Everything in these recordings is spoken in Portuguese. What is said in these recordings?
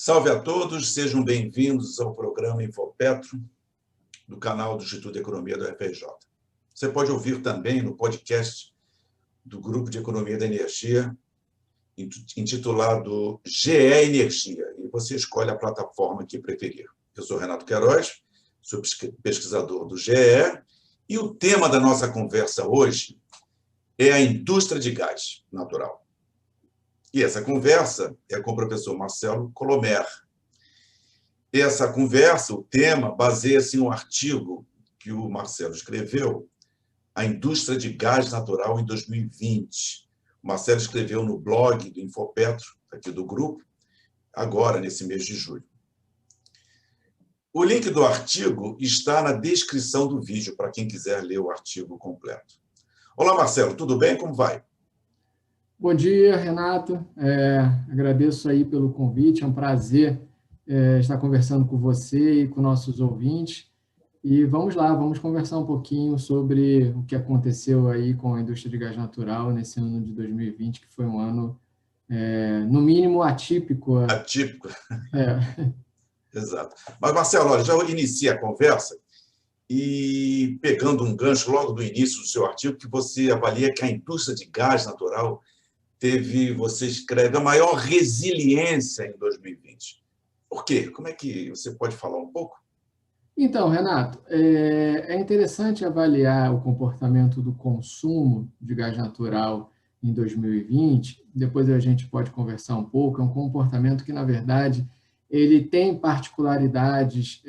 Salve a todos, sejam bem-vindos ao programa Infopetro, do canal do Instituto de Economia do FRJ. Você pode ouvir também no podcast do Grupo de Economia da Energia, intitulado GE Energia, e você escolhe a plataforma que preferir. Eu sou Renato Queiroz, sou pesquisador do GE, e o tema da nossa conversa hoje é a indústria de gás natural. E essa conversa é com o professor Marcelo Colomer. Essa conversa, o tema, baseia-se em um artigo que o Marcelo escreveu, A Indústria de Gás Natural em 2020. O Marcelo escreveu no blog do Infopetro, aqui do grupo, agora, nesse mês de julho. O link do artigo está na descrição do vídeo, para quem quiser ler o artigo completo. Olá, Marcelo, tudo bem? Como vai? Bom dia, Renato. Agradeço aí pelo convite. É um prazer estar conversando com você e com nossos ouvintes. E vamos lá, vamos conversar um pouquinho sobre o que aconteceu aí com a indústria de gás natural nesse ano de 2020, que foi um ano, no mínimo, atípico. Atípico. Exato. Mas, Marcelo, olha, já inicia a conversa e pegando um gancho logo do início do seu artigo, que você avalia que a indústria de gás natural você escreve, a maior resiliência em 2020. Por quê? Como é que você pode falar um pouco? Então, Renato, é interessante avaliar o comportamento do consumo de gás natural em 2020. Depois a gente pode conversar um pouco. É um comportamento que, na verdade, ele tem particularidades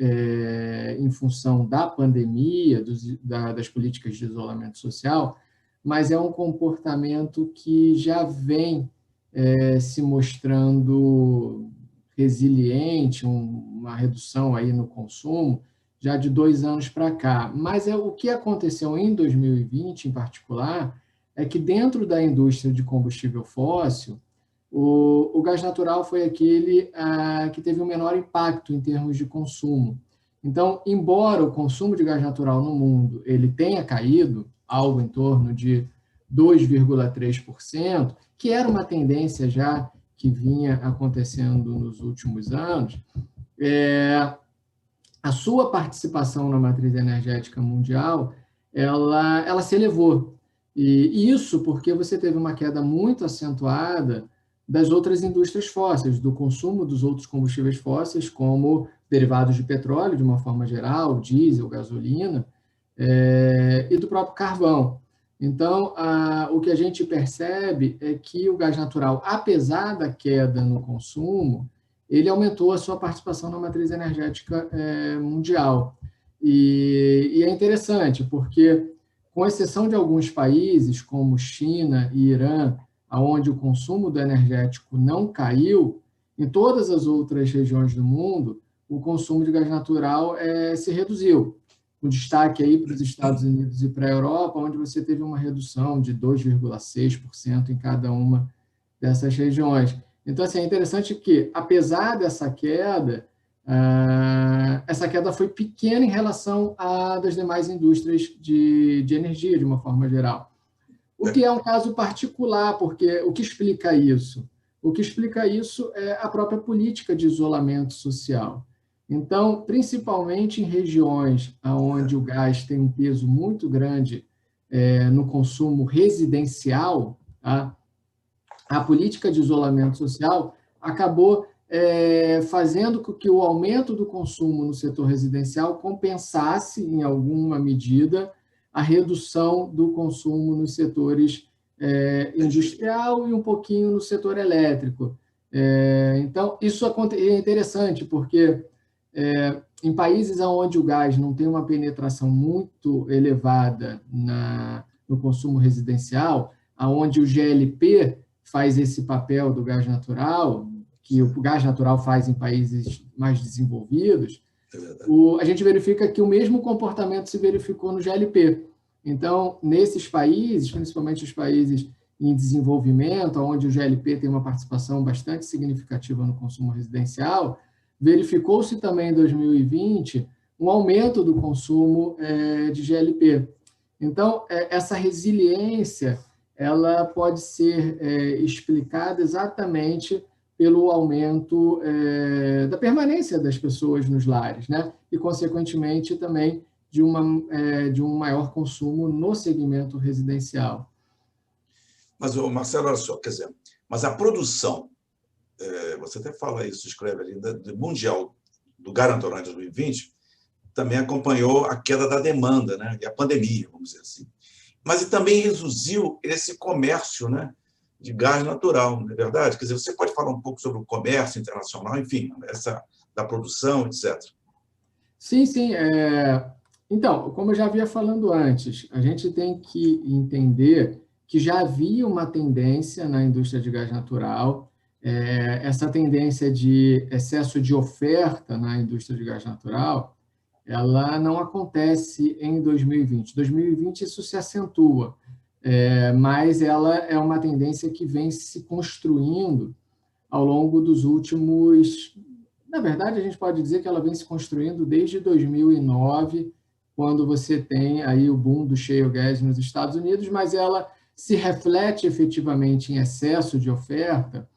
em função da pandemia, das políticas de isolamento social, mas é um comportamento que já vem se mostrando resiliente, uma redução aí no consumo, já de 2 anos para cá. Mas o que aconteceu em 2020, em particular, é que dentro da indústria de combustível fóssil, o gás natural foi aquele que teve o menor impacto em termos de consumo. Então, embora o consumo de gás natural no mundo ele tenha caído, algo em torno de 2,3%, que era uma tendência já que vinha acontecendo nos últimos anos, a sua participação na matriz energética mundial, ela se elevou. E isso porque você teve uma queda muito acentuada das outras indústrias fósseis, do consumo dos outros combustíveis fósseis, como derivados de petróleo, de uma forma geral, diesel, gasolina, e do próprio carvão. Então, o que a gente percebe é que o gás natural, apesar da queda no consumo, ele aumentou a sua participação na matriz energética mundial. E é interessante, porque, com exceção de alguns países, como China e Irã, onde o consumo do energético não caiu, em todas as outras regiões do mundo, o consumo de gás natural se reduziu. Com destaque aí para os Estados Unidos e para a Europa, onde você teve uma redução de 2,6% em cada uma dessas regiões. Então, assim, é interessante que, apesar dessa queda, essa queda foi pequena em relação à das demais indústrias de energia, de uma forma geral. O que é um caso particular, porque o que explica isso? O que explica isso é a própria política de isolamento social. Então, principalmente em regiões onde o gás tem um peso muito grande no consumo residencial, tá? A política de isolamento social acabou fazendo com que o aumento do consumo no setor residencial compensasse, em alguma medida, a redução do consumo nos setores industrial e um pouquinho no setor elétrico. Então, isso é interessante, porque em países onde o gás não tem uma penetração muito elevada no consumo residencial, onde o GLP faz esse papel do gás natural, que o gás natural faz em países mais desenvolvidos, a gente verifica que o mesmo comportamento se verificou no GLP. Então, nesses países, principalmente os países em desenvolvimento, onde o GLP tem uma participação bastante significativa no consumo residencial, verificou-se também em 2020 um aumento do consumo de GLP. Então, essa resiliência ela pode ser explicada exatamente pelo aumento da permanência das pessoas nos lares, né? E, consequentemente, também de um maior consumo no segmento residencial. Mas, Marcelo, olha só, quer dizer, mas a produção, você até fala isso, escreve ali, do Mundial do Gás Natural em 2020, também acompanhou a queda da demanda, né? E a pandemia, vamos dizer assim. Mas também reduziu esse comércio, né, de gás natural, não é verdade? Quer dizer, você pode falar um pouco sobre o comércio internacional, enfim, da produção, etc. Sim, sim. Então, como eu já havia falando antes, a gente tem que entender que já havia uma tendência na indústria de gás natural, essa tendência de excesso de oferta na indústria de gás natural, ela não acontece em 2020. 2020 isso se acentua, mas ela é uma tendência que vem se construindo ao longo dos últimos... Na verdade, a gente pode dizer que ela vem se construindo desde 2009, quando você tem aí o boom do shale gas nos Estados Unidos, mas ela se reflete efetivamente em excesso de oferta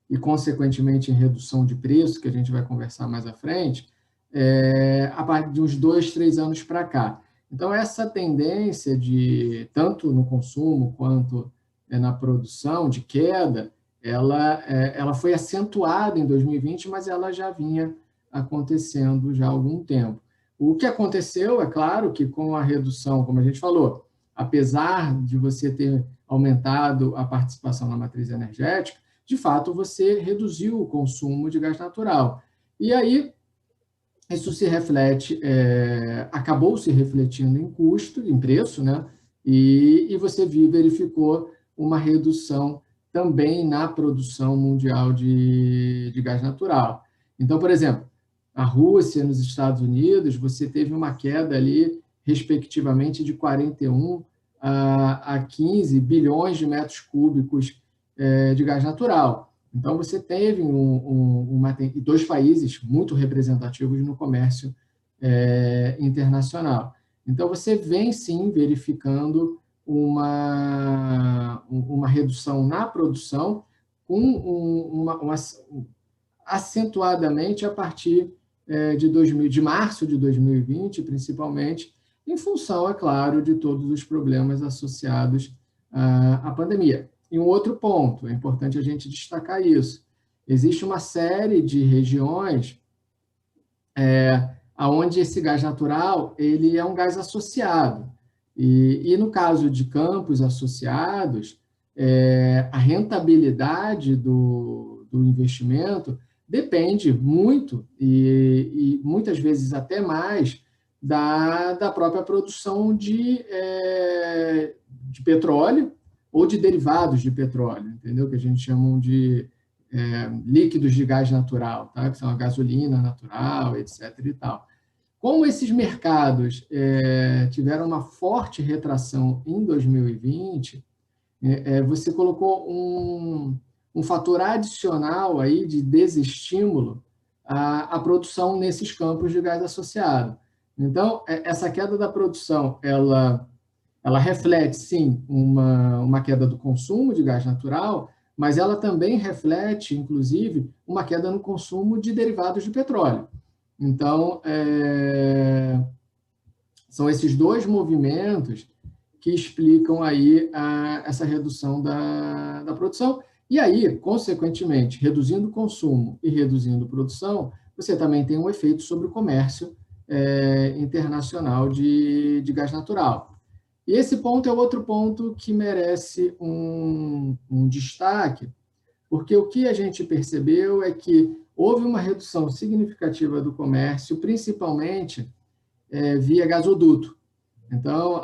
e, consequentemente, em redução de preço, que a gente vai conversar mais à frente, a partir de uns 2, 3 anos para cá. Então, essa tendência de, tanto no consumo quanto na produção, de queda, ela foi acentuada em 2020, mas ela já vinha acontecendo já há algum tempo. O que aconteceu, é claro, que com a redução, como a gente falou, apesar de você ter aumentado a participação na matriz energética, de fato, você reduziu o consumo de gás natural. E aí, isso se reflete, acabou se refletindo em custo, em preço, né? E você verificou uma redução também na produção mundial de gás natural. Então, por exemplo, a Rússia, nos Estados Unidos, você teve uma queda ali, respectivamente, de 41 a 15 bilhões de metros cúbicos de gás natural. Então, você teve dois países muito representativos no comércio internacional. Então, você vem, sim, verificando uma redução na produção, acentuadamente a partir de março de 2020, principalmente, em função, é claro, de todos os problemas associados à pandemia. E um outro ponto, é importante a gente destacar isso, existe uma série de regiões onde esse gás natural ele é um gás associado. E no caso de campos associados, a rentabilidade do investimento depende muito, e muitas vezes até mais, da própria produção de petróleo ou de derivados de petróleo, entendeu? Que a gente chama de líquidos de gás natural, tá? Que são a gasolina natural, etc. e tal. Como esses mercados tiveram uma forte retração em 2020, você colocou um fator adicional aí de desestímulo à produção nesses campos de gás associado. Então, essa queda da produção, ela reflete, sim, uma queda do consumo de gás natural, mas ela também reflete, inclusive, uma queda no consumo de derivados de petróleo. Então, são esses dois movimentos que explicam aí essa redução da produção. E aí, consequentemente, reduzindo o consumo e reduzindo a produção, você também tem um efeito sobre o comércio internacional de gás natural. E esse ponto é outro ponto que merece um destaque, porque o que a gente percebeu é que houve uma redução significativa do comércio, principalmente via gasoduto. Então,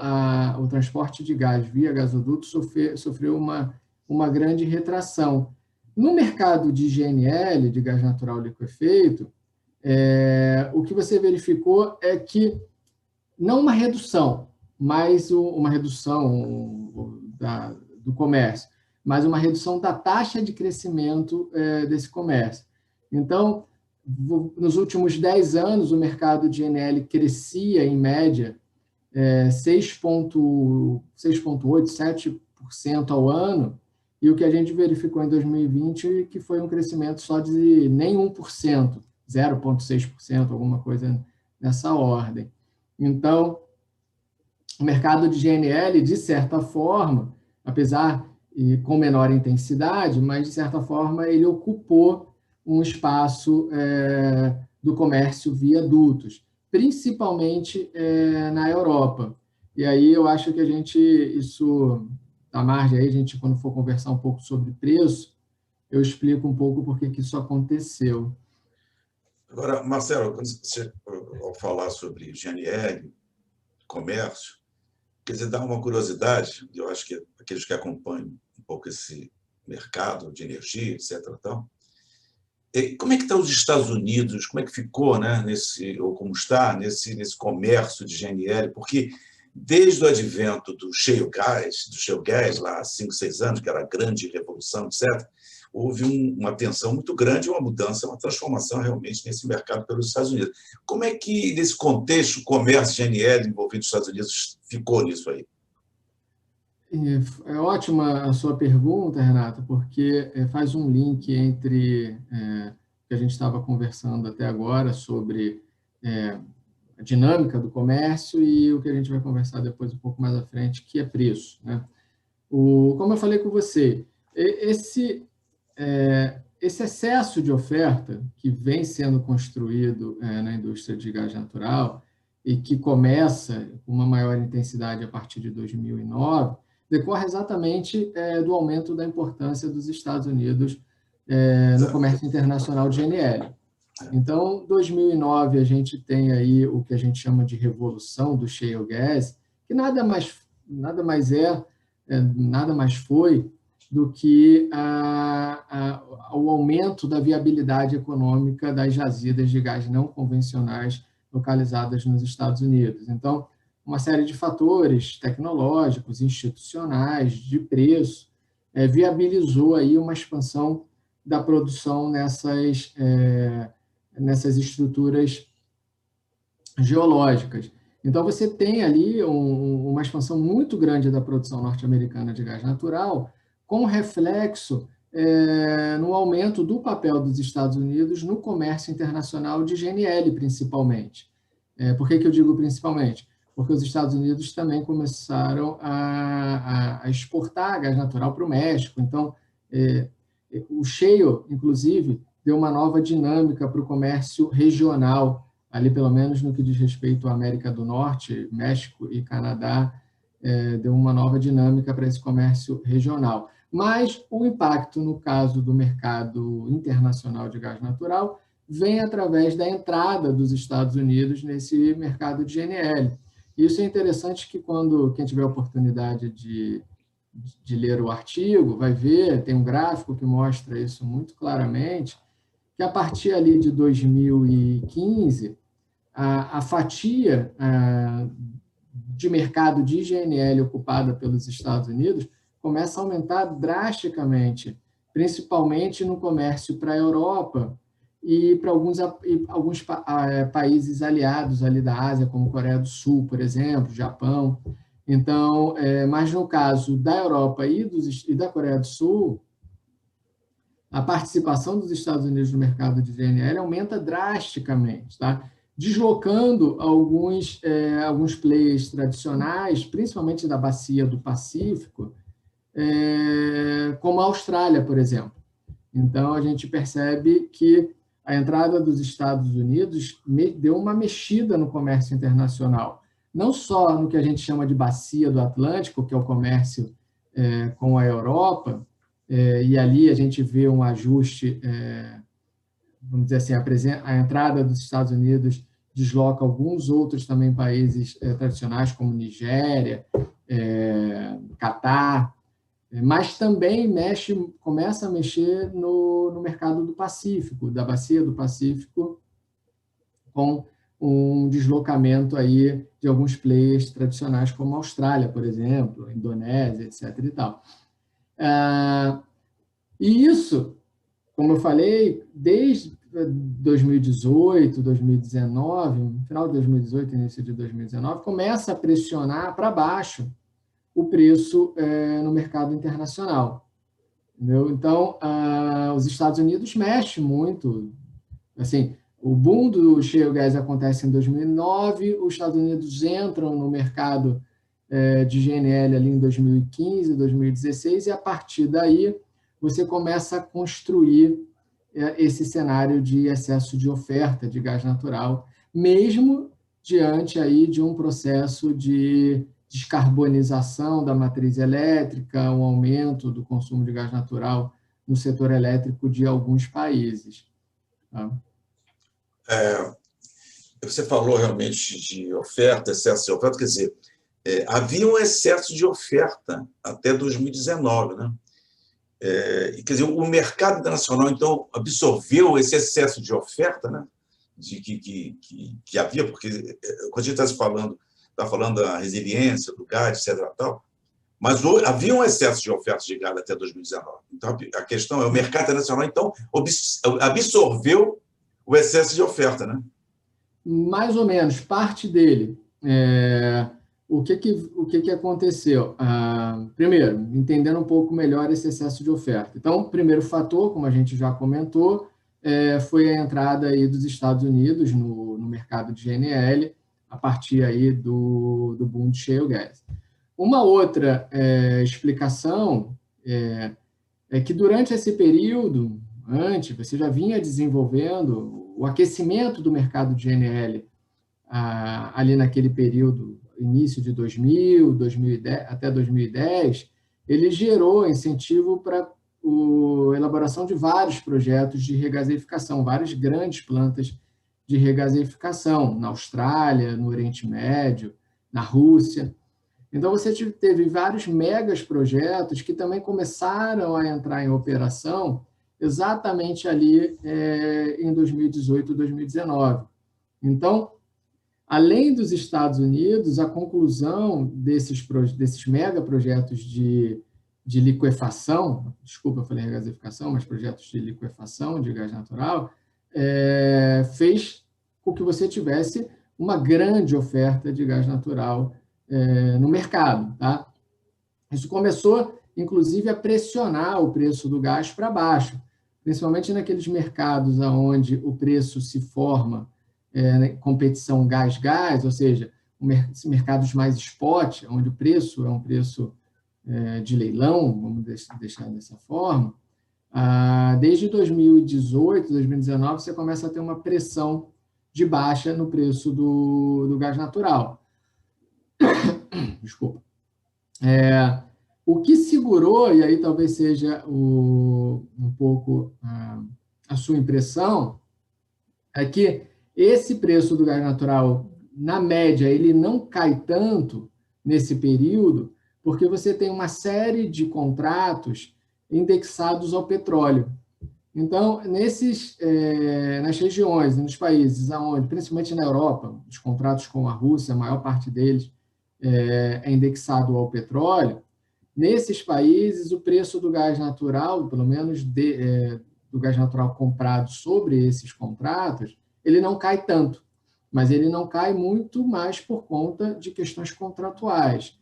o transporte de gás via gasoduto sofreu uma grande retração. No mercado de GNL, de gás natural liquefeito, o que você verificou é que não uma redução, mas uma redução do comércio, mas uma redução da taxa de crescimento desse comércio. Então, nos últimos 10 anos, o mercado de GNL crescia, em média, 6,8%, 7% ao ano, e o que a gente verificou em 2020 que foi um crescimento só de nem 1%, 0,6%, alguma coisa nessa ordem. Então, o mercado de GNL, de certa forma, apesar e com menor intensidade, mas, de certa forma, ele ocupou um espaço do comércio via dutos, principalmente na Europa. E aí eu acho que isso, à margem aí, a gente, quando for conversar um pouco sobre preço, eu explico um pouco por que isso aconteceu. Agora, Marcelo, quando você, ao falar sobre GNL, comércio, quer dizer, dá uma curiosidade, eu acho que aqueles que acompanham um pouco esse mercado de energia, etc. Então, como é que estão os Estados Unidos? Como é que ficou, né, ou como está nesse comércio de GNL? Porque desde o advento do shale gas, lá há 5, 6 anos, que era a grande revolução, etc., houve uma tensão muito grande, uma mudança, uma transformação realmente nesse mercado pelos Estados Unidos. Como é que, nesse contexto, o comércio GNL envolvido nos Estados Unidos ficou nisso aí? É ótima a sua pergunta, Renata, porque faz um link entre o que a gente estava conversando até agora sobre a dinâmica do comércio e o que a gente vai conversar depois um pouco mais à frente, que é preço, né? Como eu falei com você, esse excesso de oferta que vem sendo construído na indústria de gás natural e que começa com uma maior intensidade a partir de 2009, decorre exatamente do aumento da importância dos Estados Unidos no comércio internacional de GNL. Então, em 2009, a gente tem aí o que a gente chama de revolução do shale gas, que nada mais foi do que o aumento da viabilidade econômica das jazidas de gás não convencionais localizadas nos Estados Unidos. Então, uma série de fatores tecnológicos, institucionais, de preço, viabilizou aí uma expansão da produção nessas estruturas geológicas. Então, você tem ali uma expansão muito grande da produção norte-americana de gás natural, com reflexo no aumento do papel dos Estados Unidos no comércio internacional de GNL, principalmente. Por que eu digo principalmente? Porque os Estados Unidos também começaram a exportar gás natural para o México. Então, o shale, inclusive, deu uma nova dinâmica para o comércio regional, ali pelo menos no que diz respeito à América do Norte, México e Canadá, deu uma nova dinâmica para esse comércio regional. Mas o impacto, no caso do mercado internacional de gás natural, vem através da entrada dos Estados Unidos nesse mercado de GNL. Isso é interessante que quem tiver a oportunidade de ler o artigo, vai ver, tem um gráfico que mostra isso muito claramente, que a partir ali de 2015, a fatia de mercado de GNL ocupada pelos Estados Unidos começa a aumentar drasticamente, principalmente no comércio para a Europa e para alguns países aliados ali da Ásia, como Coreia do Sul, por exemplo, Japão. Então, mas no caso da Europa e da Coreia do Sul, a participação dos Estados Unidos no mercado de GNL aumenta drasticamente, tá? Deslocando alguns players tradicionais, principalmente da bacia do Pacífico, como a Austrália, por exemplo. Então, a gente percebe que a entrada dos Estados Unidos deu uma mexida no comércio internacional, não só no que a gente chama de bacia do Atlântico, que é o comércio com a Europa, e ali a gente vê um ajuste, vamos dizer assim, a entrada dos Estados Unidos desloca alguns outros também países tradicionais, como Nigéria, Catar, mas também começa a mexer no mercado do Pacífico, da bacia do Pacífico, com um deslocamento aí de alguns players tradicionais, como a Austrália, por exemplo, a Indonésia, etc. e tal. E isso, como eu falei, desde 2018, 2019, no final de 2018, início de 2019, começa a pressionar para baixo o preço no mercado internacional. entendeu? Então, os Estados Unidos mexem muito. Assim, o boom do shale gas acontece em 2009, os Estados Unidos entram no mercado de GNL ali em 2015, 2016, e a partir daí você começa a construir esse cenário de excesso de oferta de gás natural, mesmo diante aí de um processo de descarbonização da matriz elétrica, um aumento do consumo de gás natural no setor elétrico de alguns países. Tá? Você falou realmente de oferta, excesso de oferta, quer dizer, havia um excesso de oferta até 2019, né? Quer dizer, o mercado internacional, então, absorveu esse excesso de oferta, né? Que havia, porque quando a gente está falando da resiliência do gás, etc. Tal, mas havia um excesso de oferta de gás até 2019. Então, a questão é, o mercado internacional, então, absorveu o excesso de oferta, né? Mais ou menos, parte dele. O que aconteceu? Primeiro, entendendo um pouco melhor esse excesso de oferta. Então, o primeiro fator, como a gente já comentou, foi a entrada aí dos Estados Unidos no mercado de GNL, a partir aí do boom de shale gas. Uma outra explicação é que durante esse período, antes, você já vinha desenvolvendo o aquecimento do mercado de GNL ali naquele período, início de 2000, 2010, até 2010, ele gerou incentivo para a elaboração de vários projetos de regaseificação, várias grandes plantas de regaseificação, na Austrália, no Oriente Médio, na Rússia. Então, você teve vários megas projetos que também começaram a entrar em operação exatamente ali em 2018, 2019. Então, além dos Estados Unidos, a conclusão desses megaprojetos de liquefação, desculpa, eu falei regasificação, mas projetos de liquefação de gás natural, fez com que você tivesse uma grande oferta de gás natural no mercado. Tá? Isso começou, inclusive, a pressionar o preço do gás para baixo, principalmente naqueles mercados onde o preço se forma competição gás-gás, ou seja, mercados mais spot, onde o preço é um preço de leilão, vamos deixar dessa forma. Desde 2018, 2019, você começa a ter uma pressão de baixa no preço do gás natural. Desculpa. O que segurou, e aí talvez seja um pouco a sua impressão, é que esse preço do gás natural, na média, ele não cai tanto nesse período, porque você tem uma série de contratos indexados ao petróleo. Então, nas regiões, nos países onde, principalmente na Europa, os contratos com a Rússia, a maior parte deles é indexado ao petróleo, nesses países, o preço do gás natural, pelo menos do gás natural comprado sobre esses contratos, ele não cai tanto, mas ele não cai muito mais por conta de questões contratuais.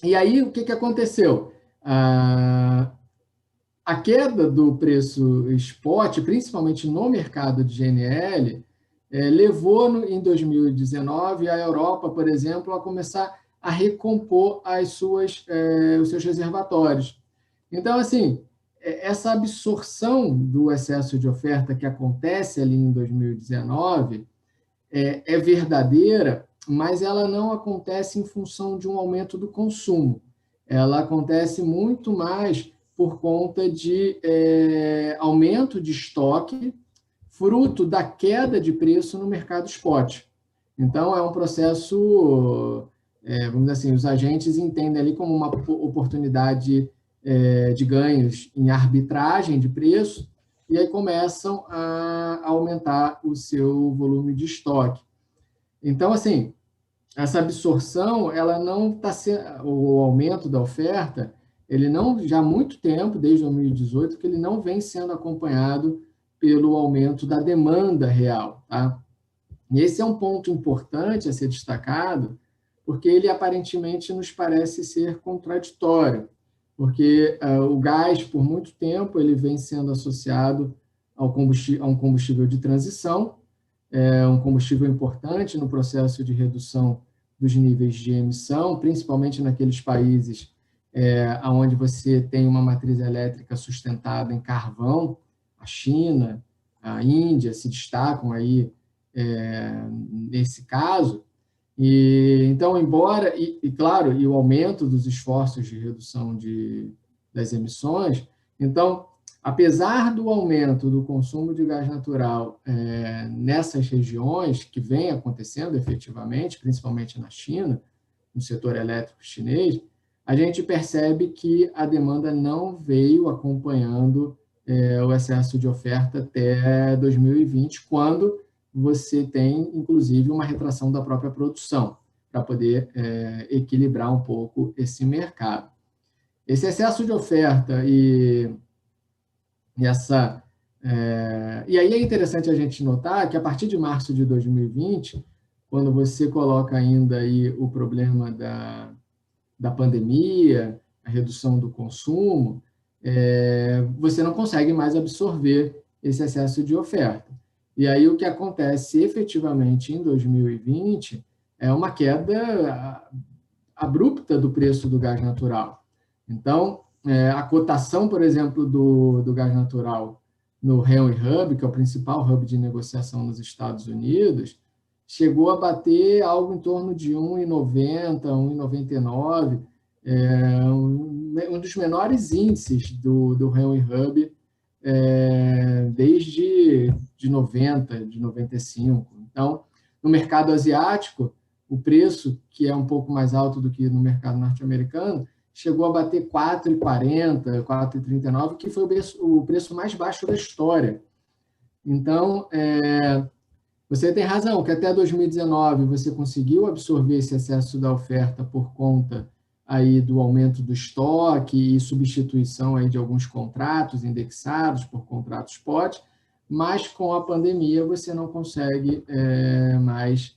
E aí, o que aconteceu? A queda do preço spot, principalmente no mercado de GNL, levou, em 2019, a Europa, por exemplo, a começar a recompor os seus reservatórios. Então, assim, essa absorção do excesso de oferta que acontece ali em 2019 é verdadeira, mas ela não acontece em função de um aumento do consumo. Ela acontece muito mais por conta de aumento de estoque, fruto da queda de preço no mercado spot. Então, é um processo, vamos dizer assim, os agentes entendem ali como uma oportunidade de ganhos em arbitragem de preço, e aí começam a aumentar o seu volume de estoque. Então, assim, essa absorção, ela não está sendo, o aumento da oferta, ele não, já há muito tempo, desde 2018, que ele não vem sendo acompanhado pelo aumento da demanda real. Tá? E esse é um ponto importante a ser destacado, porque ele aparentemente nos parece ser contraditório. porque o gás, por muito tempo, ele vem sendo associado a um combustível de transição, um combustível importante no processo de redução dos níveis de emissão, principalmente naqueles países onde você tem uma matriz elétrica sustentada em carvão. A China, a Índia se destacam aí nesse caso. E então, embora, claro, e o aumento dos esforços de redução das emissões, então, apesar do aumento do consumo de gás natural nessas regiões, que vem acontecendo efetivamente, principalmente na China, no setor elétrico chinês, a gente percebe que a demanda não veio acompanhando o excesso de oferta até 2020, quando você tem, inclusive, uma retração da própria produção, para poder equilibrar um pouco esse mercado. Esse excesso de oferta e aí é interessante a gente notar que, a partir de março de 2020, quando você coloca ainda aí o problema da pandemia, a redução do consumo, você não consegue mais absorver esse excesso de oferta. E aí o que acontece efetivamente em 2020 é uma queda abrupta do preço do gás natural. Então, a cotação, por exemplo, do gás natural no Henry Hub, que é o principal hub de negociação nos Estados Unidos, chegou a bater algo em torno de 1,90, 1,99, um dos menores índices do Henry Hub desde de 90, de 95. Então, no mercado asiático, o preço, que é um pouco mais alto do que no mercado norte-americano, chegou a bater 4,40, 4,39, que foi o preço mais baixo da história. Então, você tem razão, que até 2019 você conseguiu absorver esse excesso da oferta por conta aí do aumento do estoque e substituição aí de alguns contratos indexados por contratos spot, mas com a pandemia você não consegue mais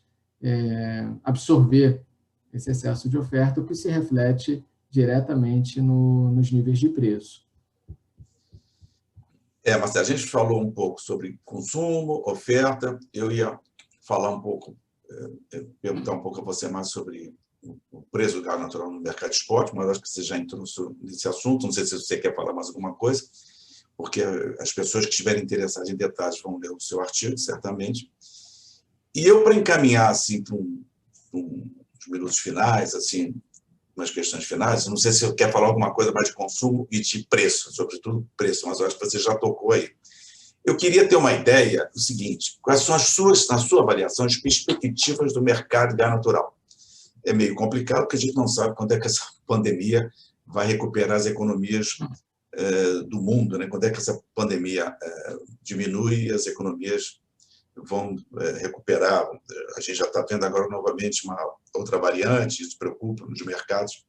absorver esse excesso de oferta, o que se reflete diretamente nos níveis de preço. Mas a gente falou um pouco sobre consumo, oferta. Eu ia falar um pouco, perguntar um pouco a você mais sobre o preço do gás natural no mercado de spot, mas acho que você já entrou nesse assunto. Não sei se você quer falar mais alguma coisa, porque as pessoas que estiverem interessadas em detalhes vão ler o seu artigo, certamente. E eu, para encaminhar assim, para uns minutos finais, assim, umas questões finais, não sei se você quer falar alguma coisa mais de consumo e de preço, sobretudo preço, mas eu acho que você já tocou aí. Eu queria ter uma ideia do seguinte: quais são na sua avaliação, as perspectivas do mercado de gás natural? É meio complicado, porque a gente não sabe quando é que essa pandemia vai recuperar as economias do mundo, né? Quando é que essa pandemia diminui e as economias vão recuperar. A gente já está vendo agora novamente uma outra variante, isso preocupa nos mercados.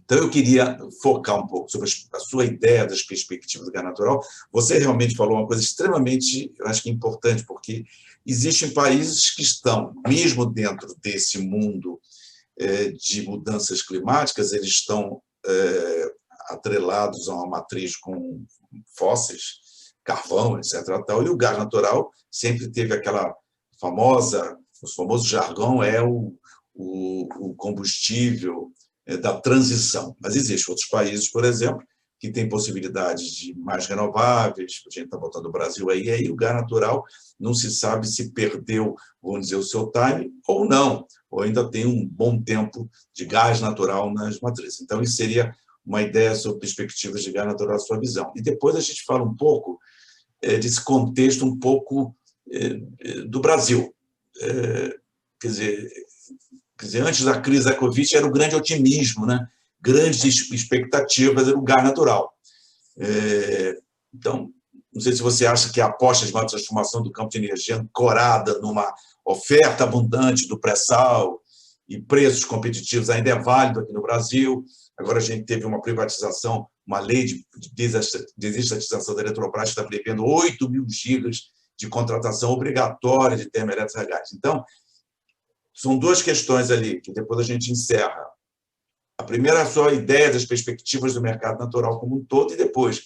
Então, eu queria focar um pouco sobre a sua ideia das perspectivas do gás natural. Você realmente falou uma coisa extremamente, eu acho que importante, porque existem países que estão, mesmo dentro desse mundo de mudanças climáticas, eles estão atrelados a uma matriz com fósseis, carvão, etc. E o gás natural sempre teve aquela o famoso jargão o combustível da transição. Mas existem outros países, por exemplo, que têm possibilidades de mais renováveis, a gente está botando o Brasil aí, e aí o gás natural não se sabe se perdeu, vamos dizer, o seu time ou não, ou ainda tem um bom tempo de gás natural nas matrizes. Então, isso seria uma ideia sobre perspectivas de gás natural, a sua visão. E depois a gente fala um pouco desse contexto um pouco do Brasil. Quer dizer, antes da crise da Covid era o grande otimismo, né? Grandes expectativas, era o gás natural. Então, não sei se você acha que a aposta de uma transformação do campo de energia ancorada numa oferta abundante do pré-sal e preços competitivos ainda é válido aqui no Brasil. Agora a gente teve uma privatização, uma lei de desestatização da Eletrobras que está prevendo 8 mil gigas de contratação obrigatória de termoelétricos a gás. Então, são duas questões ali, que depois a gente encerra. A primeira é a sua ideia das perspectivas do mercado natural como um todo, e depois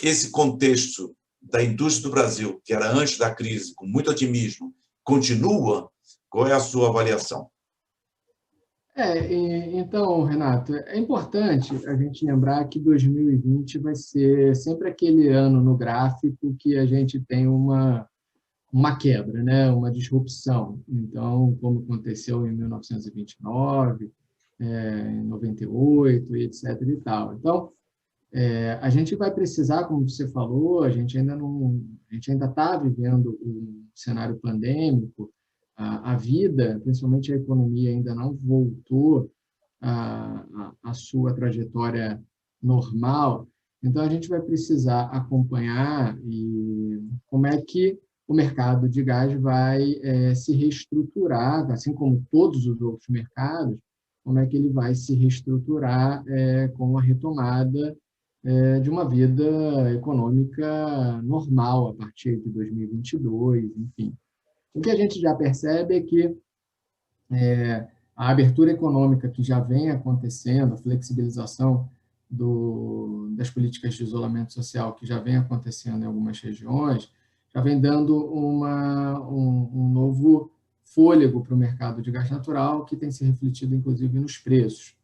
esse contexto da indústria do Brasil, que era antes da crise, com muito otimismo, continua? Qual é a sua avaliação? Então, Renato, é importante a gente lembrar que 2020 vai ser sempre aquele ano no gráfico que a gente tem uma quebra, né? Uma disrupção. Então, como aconteceu em 1929, em 98, e etc. e tal. Então, a gente vai precisar, como você falou, a gente ainda está vivendo um cenário pandêmico, a vida, principalmente a economia, ainda não voltou à sua trajetória normal. Então, a gente vai precisar acompanhar como é que o mercado de gás vai se reestruturar, assim como todos os outros mercados, como é que ele vai se reestruturar com a retomada de uma vida econômica normal a partir de 2022, enfim. O que a gente já percebe é que a abertura econômica que já vem acontecendo, a flexibilização das políticas de isolamento social que já vem acontecendo em algumas regiões, já vem dando um novo fôlego para o mercado de gás natural, que tem se refletido, inclusive, nos preços.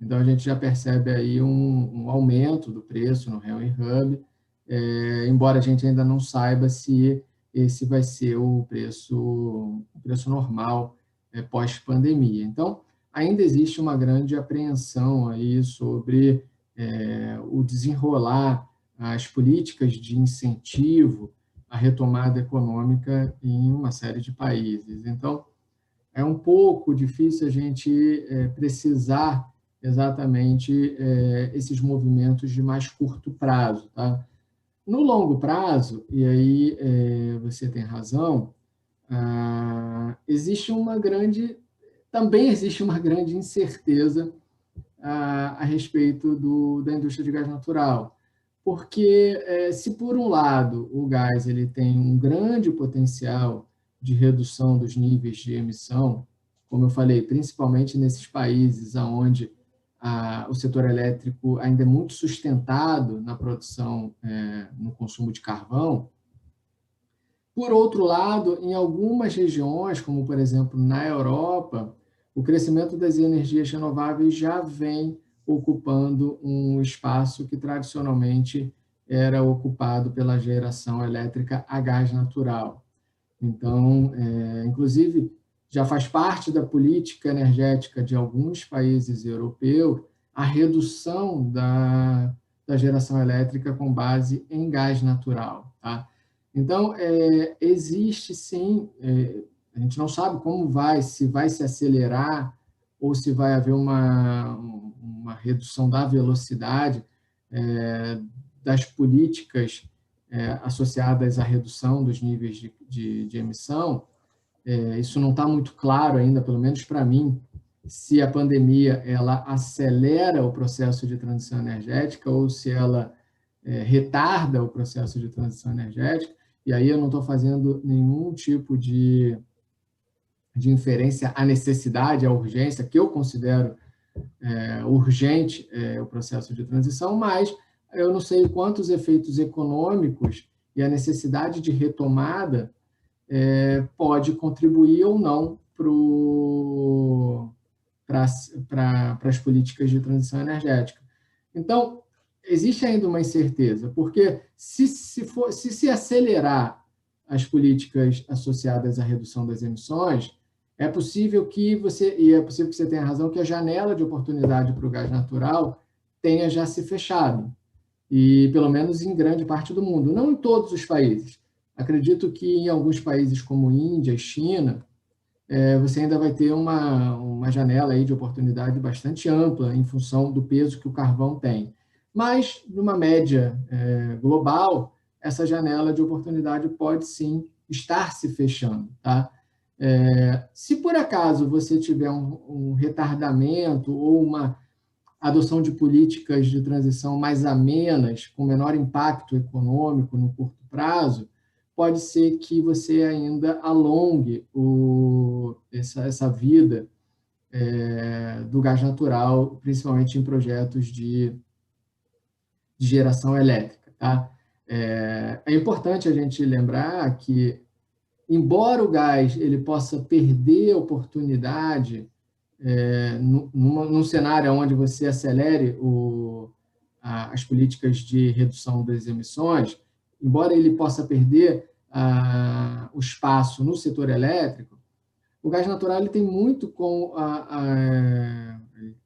Então, a gente já percebe aí um aumento do preço no Henry Hub, embora a gente ainda não saiba se esse vai ser o preço normal pós-pandemia. Então, ainda existe uma grande apreensão aí sobre o desenrolar as políticas de incentivo à retomada econômica em uma série de países. Então, é um pouco difícil a gente precisar exatamente esses movimentos de mais curto prazo. Tá? No longo prazo, e aí você tem razão, também existe uma grande incerteza a respeito da indústria de gás natural. Porque, se por um lado o gás ele tem um grande potencial de redução dos níveis de emissão, como eu falei, principalmente nesses países onde o setor elétrico ainda é muito sustentado na produção, no consumo de carvão. Por outro lado, em algumas regiões, como por exemplo na Europa, o crescimento das energias renováveis já vem ocupando um espaço que tradicionalmente era ocupado pela geração elétrica a gás natural. Então, inclusive, já faz parte da política energética de alguns países europeus a redução da geração elétrica com base em gás natural. Tá? Então, existe sim, a gente não sabe se vai se acelerar ou se vai haver uma redução da velocidade das políticas associadas à redução dos níveis de emissão. Isso não está muito claro ainda, pelo menos para mim, se a pandemia ela acelera o processo de transição energética ou se ela retarda o processo de transição energética. E aí eu não estou fazendo nenhum tipo de inferência à necessidade, à urgência, que eu considero urgente o processo de transição, mas eu não sei quantos efeitos econômicos e a necessidade de retomada pode contribuir ou não para as políticas de transição energética. Então, existe ainda uma incerteza, porque se acelerar as políticas associadas à redução das emissões, é possível que você tenha razão, que a janela de oportunidade para o gás natural tenha já se fechado, e pelo menos em grande parte do mundo, não em todos os países. Acredito que em alguns países como Índia e China, você ainda vai ter uma janela aí de oportunidade bastante ampla em função do peso que o carvão tem. Mas, numa média global, essa janela de oportunidade pode sim estar se fechando. Tá? Se por acaso você tiver um retardamento ou uma adoção de políticas de transição mais amenas, com menor impacto econômico no curto prazo, pode ser que você ainda alongue essa vida do gás natural, principalmente em projetos de geração elétrica. Tá? É importante a gente lembrar que, embora o gás ele possa perder oportunidade num cenário onde você acelere as políticas de redução das emissões, embora ele possa perder o espaço no setor elétrico, o gás natural ele tem muito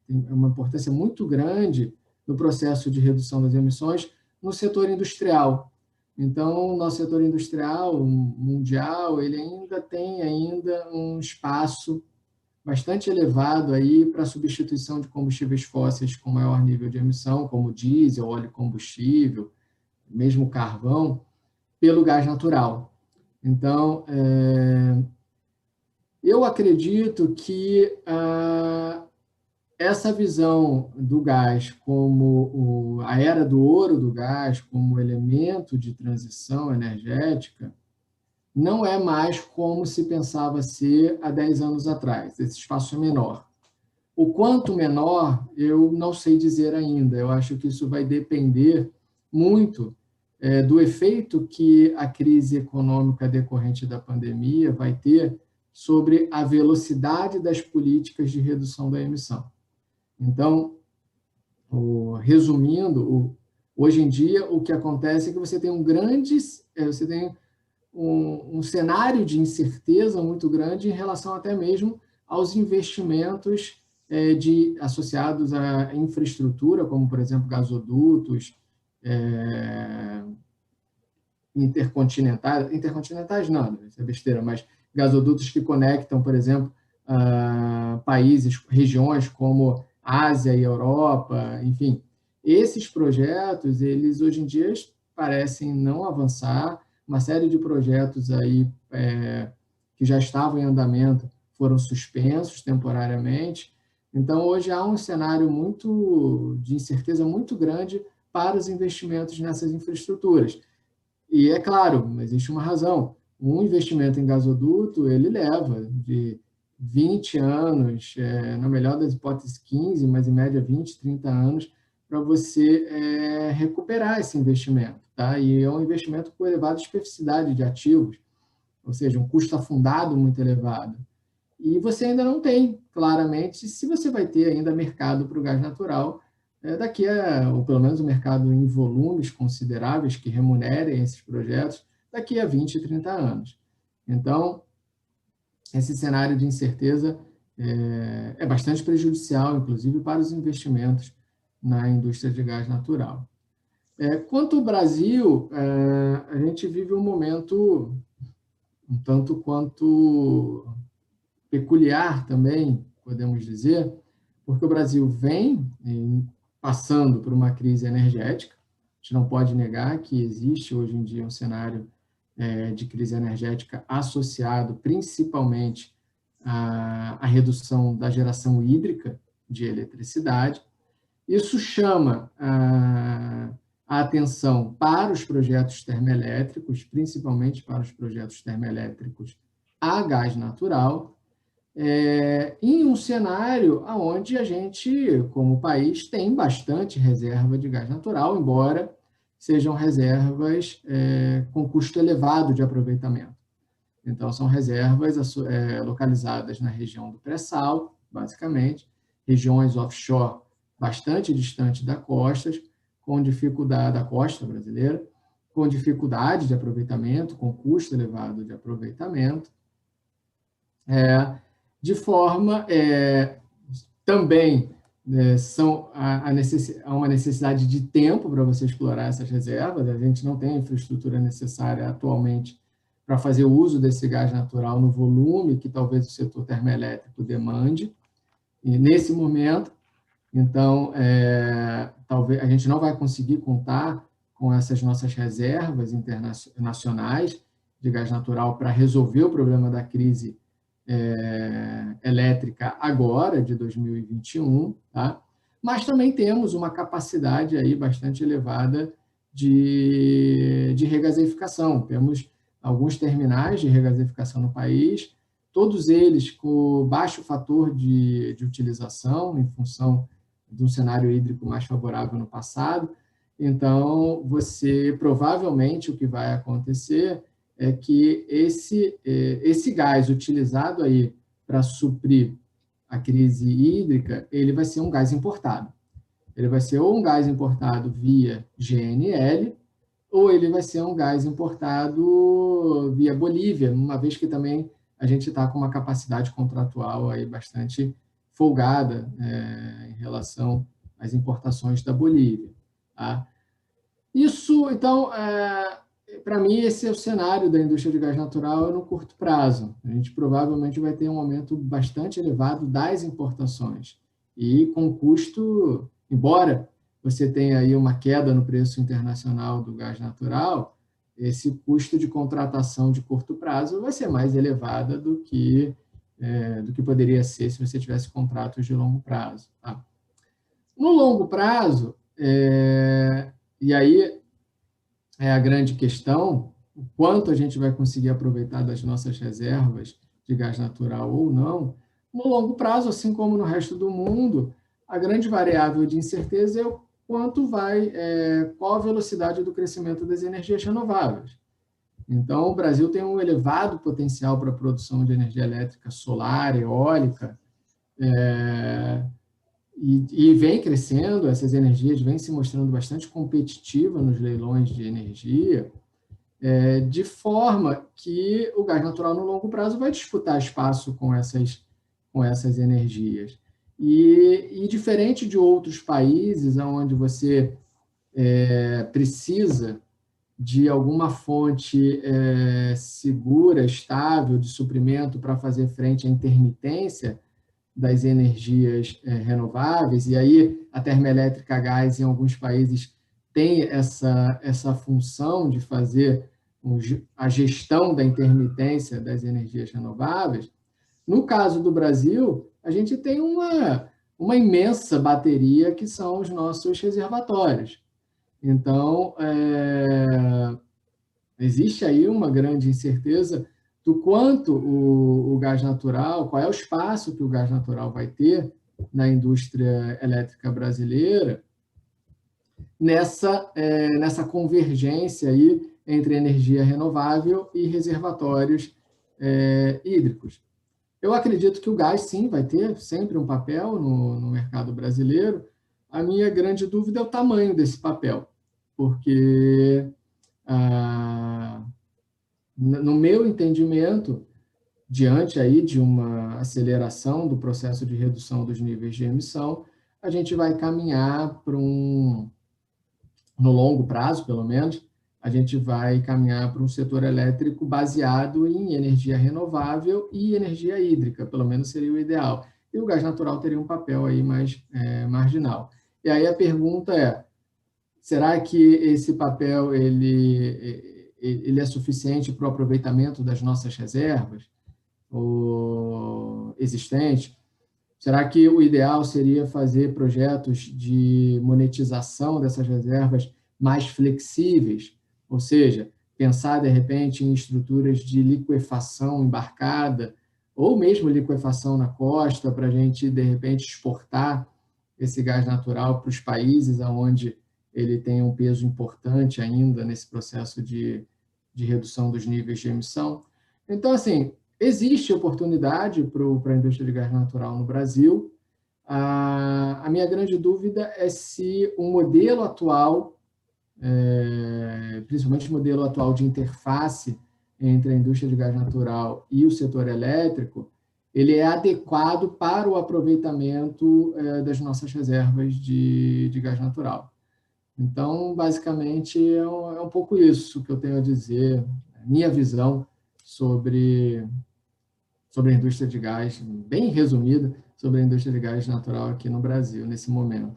tem uma importância muito grande no processo de redução das emissões no setor industrial. Então, o nosso setor industrial mundial ele ainda tem um espaço bastante elevado aí para a substituição de combustíveis fósseis com maior nível de emissão, como diesel, óleo combustível, mesmo carvão, pelo gás natural. Então, eu acredito que essa visão do gás como a era do ouro do gás, como elemento de transição energética, não é mais como se pensava ser há 10 anos atrás. Esse espaço é menor. O quanto menor, eu não sei dizer ainda. Eu acho que isso vai depender muito do efeito que a crise econômica decorrente da pandemia vai ter sobre a velocidade das políticas de redução da emissão. Então, resumindo, hoje em dia, o que acontece é que você tem um cenário de incerteza muito grande em relação até mesmo aos investimentos associados à infraestrutura, como, por exemplo, gasodutos, intercontinentais não, isso é besteira, mas gasodutos que conectam, por exemplo, países, regiões como Ásia e Europa, enfim. Esses projetos, eles hoje em dia parecem não avançar. Uma série de projetos aí que já estavam em andamento foram suspensos temporariamente. Então, hoje há um cenário de incerteza muito grande para os investimentos nessas infraestruturas. E, é claro, existe uma razão. Um investimento em gasoduto, ele leva de 20 anos, na melhor das hipóteses 15, mas em média 20, 30 anos, para você recuperar esse investimento. Tá? E é um investimento com elevada especificidade de ativos, ou seja, um custo afundado muito elevado. E você ainda não tem, claramente, se você vai ter ainda mercado para o gás natural, ou pelo menos um mercado em volumes consideráveis que remunerem esses projetos, daqui a 20, 30 anos. Então, esse cenário de incerteza é bastante prejudicial, inclusive, para os investimentos na indústria de gás natural. Quanto ao Brasil, a gente vive um momento um tanto quanto peculiar também, podemos dizer, porque o Brasil vem passando por uma crise energética. A gente não pode negar que existe hoje em dia um cenário de crise energética associado principalmente à redução da geração hídrica de eletricidade. Isso chama a atenção para os projetos termoelétricos, principalmente para os projetos termoelétricos a gás natural, em um cenário onde a gente, como país, tem bastante reserva de gás natural, embora sejam reservas com custo elevado de aproveitamento. Então, são reservas localizadas na região do pré-sal, basicamente, regiões offshore bastante distantes da costa brasileira, com dificuldade de aproveitamento, com custo elevado de aproveitamento, de forma também há uma necessidade de tempo para você explorar essas reservas. A gente não tem a infraestrutura necessária atualmente para fazer o uso desse gás natural no volume que talvez o setor termoelétrico demande. E nesse momento, então, talvez a gente não vai conseguir contar com essas nossas reservas internacionais de gás natural para resolver o problema da crise elétrica agora, de 2021, tá? Mas também temos uma capacidade aí bastante elevada de regasificação. Temos alguns terminais de regasificação no país, todos eles com baixo fator de utilização, em função de um cenário hídrico mais favorável no passado. Então, provavelmente, o que vai acontecer é que esse gás utilizado aí para suprir a crise hídrica, ele vai ser um gás importado. Ele vai ser ou um gás importado via GNL, ou ele vai ser um gás importado via Bolívia, uma vez que também a gente está com uma capacidade contratual aí bastante folgada em relação às importações da Bolívia. Tá? Isso, então, para mim, esse é o cenário da indústria de gás natural no curto prazo. A gente provavelmente vai ter um aumento bastante elevado das importações e com custo, embora você tenha aí uma queda no preço internacional do gás natural, esse custo de contratação de curto prazo vai ser mais elevado do que poderia ser se você tivesse contratos de longo prazo. Tá? No longo prazo, e aí é a grande questão, o quanto a gente vai conseguir aproveitar das nossas reservas de gás natural ou não. No longo prazo, assim como no resto do mundo, a grande variável de incerteza é o qual a velocidade do crescimento das energias renováveis. Então, o Brasil tem um elevado potencial para a produção de energia elétrica solar, eólica, e vem crescendo, essas energias vêm se mostrando bastante competitiva nos leilões de energia, de forma que o gás natural no longo prazo vai disputar espaço com essas energias. E diferente de outros países, onde você precisa de alguma fonte segura, estável de suprimento para fazer frente à intermitência das energias renováveis, e aí a termoelétrica a gás em alguns países tem essa função de fazer a gestão da intermitência das energias renováveis. No caso do Brasil, a gente tem uma imensa bateria que são os nossos reservatórios. Então, existe aí uma grande incerteza do quanto o gás natural, qual é o espaço que o gás natural vai ter na indústria elétrica brasileira, nessa convergência aí entre energia renovável e reservatórios hídricos. Eu acredito que o gás, sim, vai ter sempre um papel no mercado brasileiro. A minha grande dúvida é o tamanho desse papel, porque, no meu entendimento, diante aí de uma aceleração do processo de redução dos níveis de emissão, a gente vai caminhar no longo prazo, pelo menos, a gente vai caminhar para um setor elétrico baseado em energia renovável e energia hídrica, pelo menos seria o ideal. E o gás natural teria um papel aí mais marginal. E aí a pergunta é, será que esse papel ele é suficiente para o aproveitamento das nossas reservas existentes? Será que o ideal seria fazer projetos de monetização dessas reservas mais flexíveis? Ou seja, pensar, de repente, em estruturas de liquefação embarcada, ou mesmo liquefação na costa, para a gente, de repente, exportar esse gás natural para os países onde ele tem um peso importante ainda nesse processo de redução dos níveis de emissão. Então, assim, existe oportunidade para a indústria de gás natural no Brasil. A minha grande dúvida é se o modelo atual, principalmente o modelo atual de interface entre a indústria de gás natural e o setor elétrico, ele é adequado para o aproveitamento das nossas reservas de gás natural. Então, basicamente, é um pouco isso que eu tenho a dizer, minha visão sobre a indústria de gás, bem resumida, sobre a indústria de gás natural aqui no Brasil, nesse momento.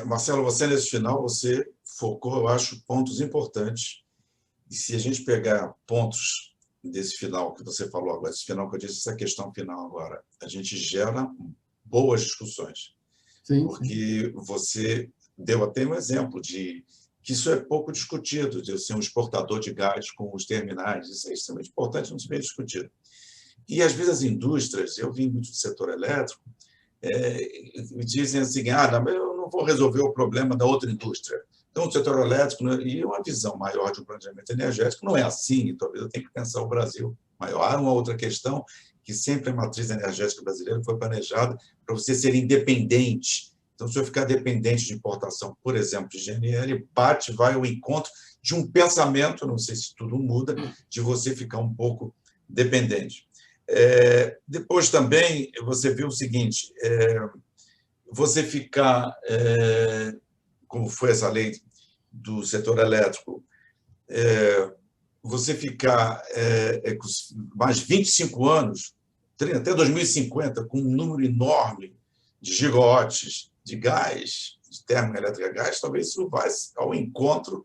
Marcelo, você nesse final, você focou, eu acho, pontos importantes. E se a gente pegar pontos desse final que você falou agora, esse final que eu disse, essa questão final agora, a gente gera boas discussões. Sim, porque você deu até um exemplo de que isso é pouco discutido, de ser um exportador de gás com os terminais. Isso é extremamente importante, não se vê discutido. E, às vezes, as indústrias, eu vim muito do setor elétrico, dizem assim, não, eu não vou resolver o problema da outra indústria. Então, o setor elétrico, e uma visão maior de um planejamento energético, não é assim, talvez eu tenha que pensar o Brasil maior. Há uma outra questão, que sempre a matriz energética brasileira foi planejada para você ser independente. Então, se eu ficar dependente de importação, por exemplo, de GNL, vai ao encontro de um pensamento, não sei se tudo muda, de você ficar um pouco dependente. Depois também, você viu o seguinte, você ficar, como foi essa lei do setor elétrico, você ficar mais 25 anos, até 2050, com um número enorme de gigawatts de gás, de termoelétrica a gás, talvez isso vá ao encontro,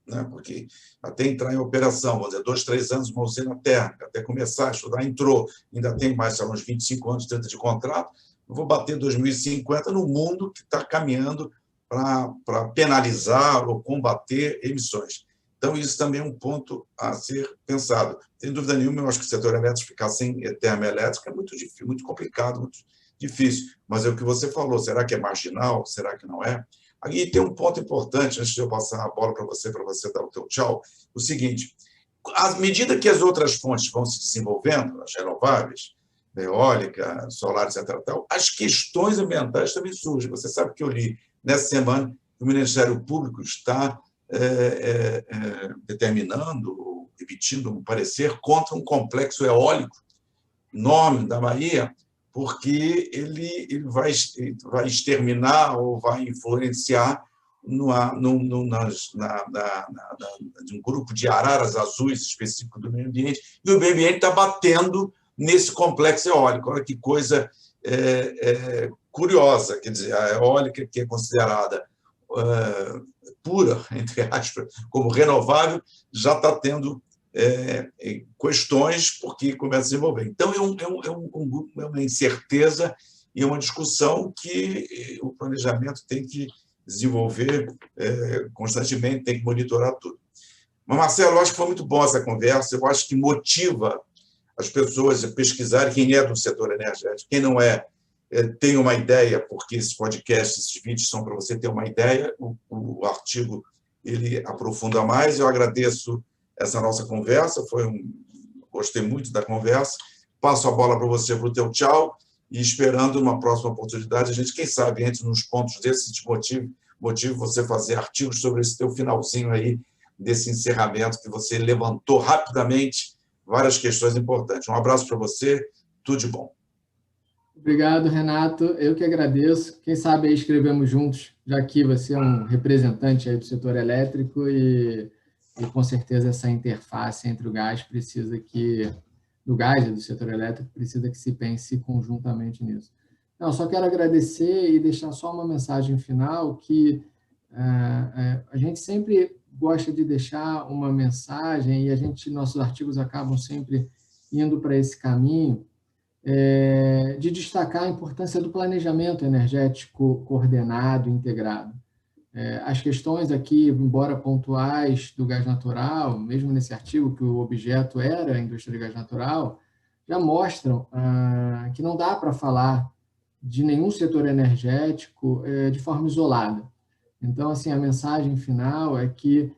né? Porque até entrar em operação, vamos dizer, 2, 3 anos uma usina térmica, até começar a estudar, entrou, ainda tem mais uns 25 anos, 30 de contrato, eu vou bater 2050 no mundo que está caminhando para penalizar ou combater emissões. Então, isso também é um ponto a ser pensado. Sem dúvida nenhuma, eu acho que o setor elétrico ficar sem termoelétrica é muito difícil, muito complicado, muito difícil. Mas é o que você falou, será que é marginal? Será que não é? Aí tem um ponto importante, antes de eu passar a bola para você dar o teu tchau, o seguinte, à medida que as outras fontes vão se desenvolvendo, as renováveis, eólica, solar, etc., as questões ambientais também surgem. Você sabe que eu li nessa semana que o Ministério Público está determinando, emitindo um parecer contra um complexo eólico enorme da Bahia, porque ele vai exterminar ou vai influenciar de um grupo de araras azuis específico do meio ambiente, e o meio ambiente está batendo nesse complexo eólico. Olha que coisa curiosa, quer dizer, a eólica, que é considerada pura, entre aspas, como renovável, já está tendo questões porque começa a desenvolver. Então, é uma incerteza e uma discussão que o planejamento tem que desenvolver constantemente, tem que monitorar tudo. Mas, Marcelo, eu acho que foi muito bom essa conversa, eu acho que motiva as pessoas a pesquisarem quem é do setor energético, quem não é, tem uma ideia, porque esses podcasts, esses vídeos são para você ter uma ideia, o artigo ele aprofunda mais. Eu agradeço essa nossa conversa, gostei muito da conversa, passo a bola para você, para o teu tchau, e esperando uma próxima oportunidade, a gente, quem sabe, entre nos pontos desses, te motive você fazer artigos sobre esse teu finalzinho aí, desse encerramento que você levantou rapidamente várias questões importantes. Um abraço para você, tudo de bom. Obrigado, Renato. Eu que agradeço. Quem sabe aí escrevemos juntos, já que você é um representante aí do setor elétrico e com certeza essa interface entre o gás do gás e do setor elétrico precisa que se pense conjuntamente nisso. Não, só quero agradecer e deixar só uma mensagem final que a gente sempre gosta de deixar uma mensagem e nossos artigos acabam sempre indo para esse caminho, de destacar a importância do planejamento energético coordenado e integrado. As questões aqui, embora pontuais do gás natural, mesmo nesse artigo que o objeto era a indústria de gás natural, já mostram que não dá para falar de nenhum setor energético de forma isolada. Então, assim, a mensagem final é que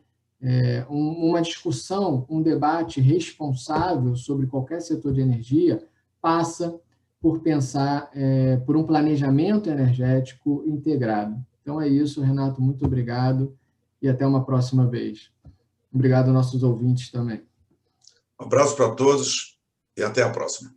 uma discussão, um debate responsável sobre qualquer setor de energia passa por pensar por um planejamento energético integrado. Então é isso, Renato, muito obrigado e até uma próxima vez. Obrigado aos nossos ouvintes também. Um abraço para todos e até a próxima.